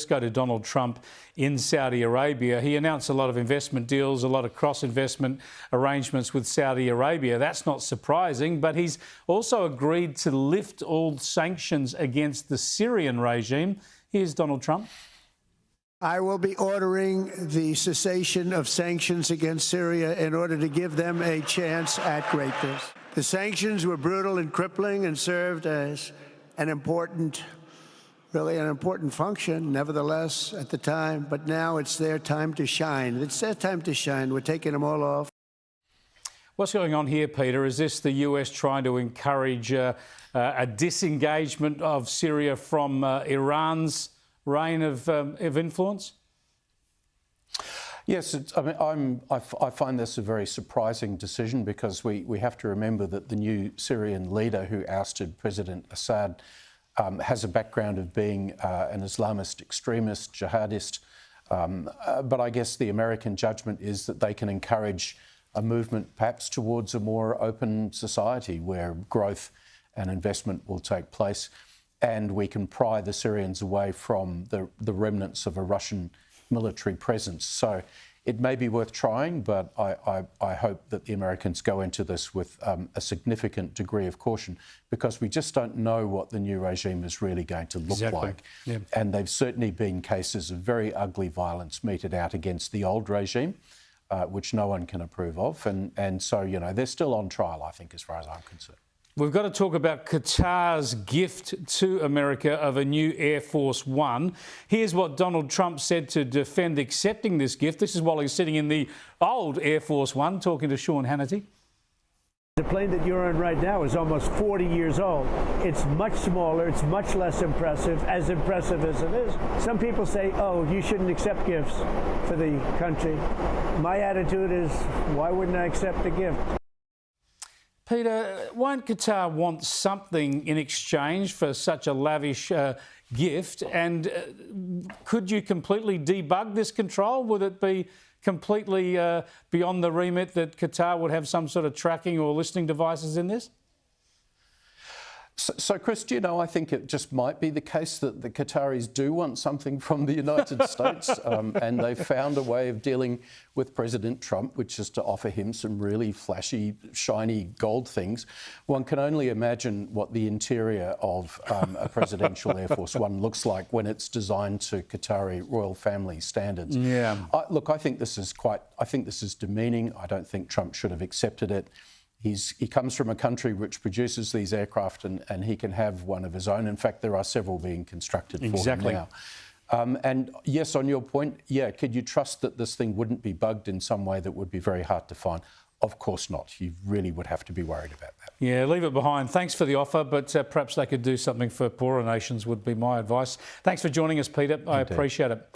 go to Donald Trump in Saudi Arabia. He announced a lot of investment deals, a lot of cross-investment arrangements with Saudi Arabia. That's not surprising, but he's also agreed to lift all sanctions against the Syrian regime. Here's Donald Trump. I will be ordering the cessation of sanctions against Syria in order to give them a chance at greatness. The sanctions were brutal and crippling and served as an important function, nevertheless, at the time. But now it's their time to shine. It's their time to shine. We're taking them all off. What's going on here, Peter? Is this the US trying to encourage a disengagement of Syria from Iran's reign of influence? Yes, I find this a very surprising decision because we have to remember that the new Syrian leader who ousted President Assad has a background of being an Islamist extremist, jihadist. But I guess the American judgment is that they can encourage a movement perhaps towards a more open society where growth and investment will take place, and we can pry the Syrians away from the remnants of a Russian military presence. So it may be worth trying, but I hope that the Americans go into this with a significant degree of caution, because we just don't know what the new regime is really going to look like. Yeah. And there've certainly been cases of very ugly violence meted out against the old regime, which no one can approve of. And so, you know, they're still on trial, I think, as far as I'm concerned. We've got to talk about Qatar's gift to America of a new Air Force One. Here's what Donald Trump said to defend accepting this gift. This is while he's sitting in the old Air Force One, talking to Sean Hannity. The plane that you're in right now is almost 40 years old. It's much smaller. It's much less impressive as it is. Some people say, oh, you shouldn't accept gifts for the country. My attitude is, why wouldn't I accept a gift? Peter, won't Qatar want something in exchange for such a lavish gift? And could you completely debug this control? Would it be completely beyond the remit that Qatar would have some sort of tracking or listening devices in this? So, Chris, do you know, I think it just might be the case that the Qataris do want something from the United States, and they've found a way of dealing with President Trump, which is to offer him some really flashy, shiny gold things. One can only imagine what the interior of a presidential Air Force One looks like when it's designed to Qatari royal family standards. Yeah. Look, I think this is demeaning. I don't think Trump should have accepted it. He comes from a country which produces these aircraft, and he can have one of his own. In fact, there are several being constructed for him now. And yes, on your point, yeah, could you trust that this thing wouldn't be bugged in some way that would be very hard to find? Of course not. You really would have to be worried about that. Yeah, leave it behind. Thanks for the offer, but perhaps they could do something for poorer nations would be my advice. Thanks for joining us, Peter. I appreciate it.